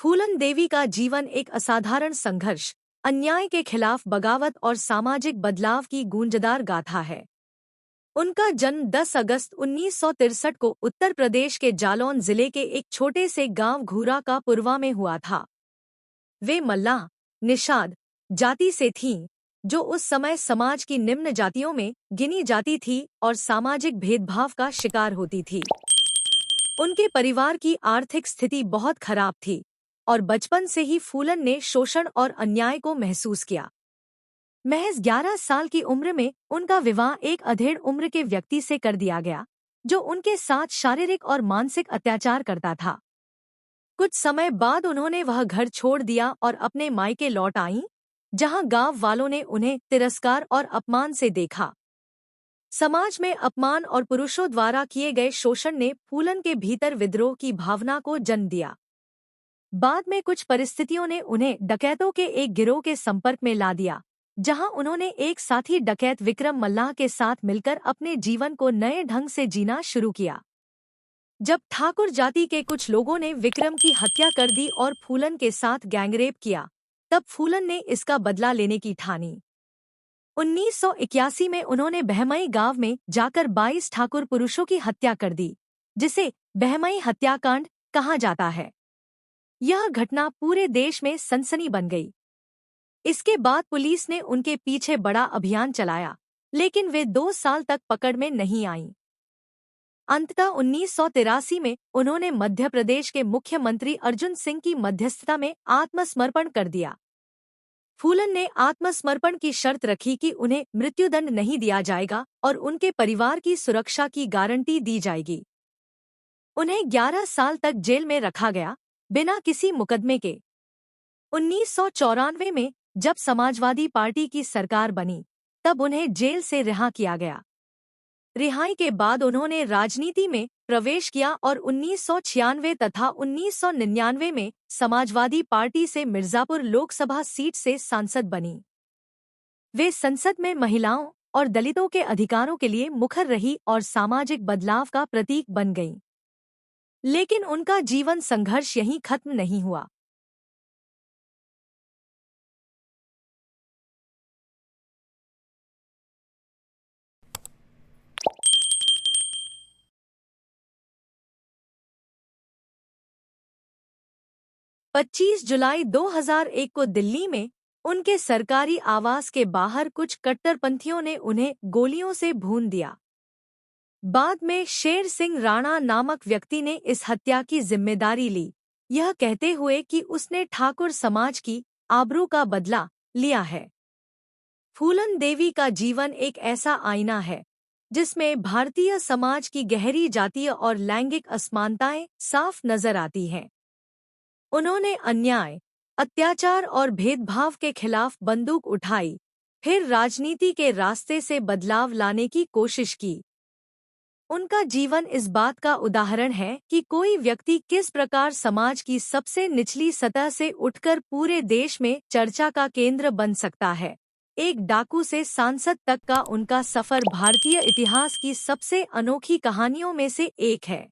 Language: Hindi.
फूलन देवी का जीवन एक असाधारण संघर्ष, अन्याय के खिलाफ बगावत और सामाजिक बदलाव की गूंजदार गाथा है। उनका जन्म 10 अगस्त 1963 को उत्तर प्रदेश के जालौन जिले के एक छोटे से गांव घूरा का पुरवा में हुआ था। वे मल्लाह, निषाद जाति से थीं, जो उस समय समाज की निम्न जातियों में गिनी जाती थी और सामाजिक भेदभाव का शिकार होती थी। उनके परिवार की आर्थिक स्थिति बहुत खराब थी और बचपन से ही फूलन ने शोषण और अन्याय को महसूस किया। महज 11 साल की उम्र में उनका विवाह एक अधेड़ उम्र के व्यक्ति से कर दिया गया, जो उनके साथ शारीरिक और मानसिक अत्याचार करता था। कुछ समय बाद उन्होंने वह घर छोड़ दिया और अपने मायके लौट आईं, जहां गांव वालों ने उन्हें तिरस्कार और अपमान से देखा। समाज में अपमान और पुरुषों द्वारा किए गए शोषण ने फूलन के भीतर विद्रोह की भावना को जन्म दिया। बाद में कुछ परिस्थितियों ने उन्हें डकैतों के एक गिरोह के संपर्क में ला दिया, जहां उन्होंने एक साथी डकैत विक्रम मल्लाह के साथ मिलकर अपने जीवन को नए ढंग से जीना शुरू किया। जब ठाकुर जाति के कुछ लोगों ने विक्रम की हत्या कर दी और फूलन के साथ गैंगरेप किया, तब फूलन ने इसका बदला लेने की ठानी। 1981 में उन्होंने बहमई गांव में जाकर 22 ठाकुर पुरुषों की हत्या कर दी, जिसे बहमई हत्याकांड कहा जाता है। यह घटना पूरे देश में सनसनी बन गई। इसके बाद पुलिस ने उनके पीछे बड़ा अभियान चलाया, लेकिन वे 2 साल तक पकड़ में नहीं आईं। अंततः 1983 में उन्होंने मध्य प्रदेश के मुख्यमंत्री अर्जुन सिंह की मध्यस्थता में आत्मसमर्पण कर दिया। फूलन ने आत्मसमर्पण की शर्त रखी कि उन्हें मृत्युदंड नहीं दिया जाएगा और उनके परिवार की सुरक्षा की गारंटी दी जाएगी। उन्हें 11 साल तक जेल में रखा गया, बिना किसी मुकदमे के। 1994 में जब समाजवादी पार्टी की सरकार बनी, तब उन्हें जेल से रिहा किया गया। रिहाई के बाद उन्होंने राजनीति में प्रवेश किया और 1996 तथा 1999 में समाजवादी पार्टी से मिर्जापुर लोकसभा सीट से सांसद बनी। वे संसद में महिलाओं और दलितों के अधिकारों के लिए मुखर रही और सामाजिक बदलाव का प्रतीक बन गईं। लेकिन उनका जीवन संघर्ष यहीं खत्म नहीं हुआ। पच्चीस जुलाई 2001 को दिल्ली में उनके सरकारी आवास के बाहर कुछ कट्टरपंथियों ने उन्हें गोलियों से भून दिया। बाद में शेर सिंह राणा नामक व्यक्ति ने इस हत्या की जिम्मेदारी ली, यह कहते हुए कि उसने ठाकुर समाज की आबरू का बदला लिया है। फूलन देवी का जीवन एक ऐसा आईना है, जिसमें भारतीय समाज की गहरी जातीय और लैंगिक असमानताएं साफ नजर आती हैं। उन्होंने अन्याय, अत्याचार और भेदभाव के खिलाफ बंदूक उठाई, फिर राजनीति के रास्ते से बदलाव लाने की कोशिश की। उनका जीवन इस बात का उदाहरण है कि कोई व्यक्ति किस प्रकार समाज की सबसे निचली सतह से उठकर पूरे देश में चर्चा का केंद्र बन सकता है। एक डाकू से सांसद तक का उनका सफर भारतीय इतिहास की सबसे अनोखी कहानियों में से एक है।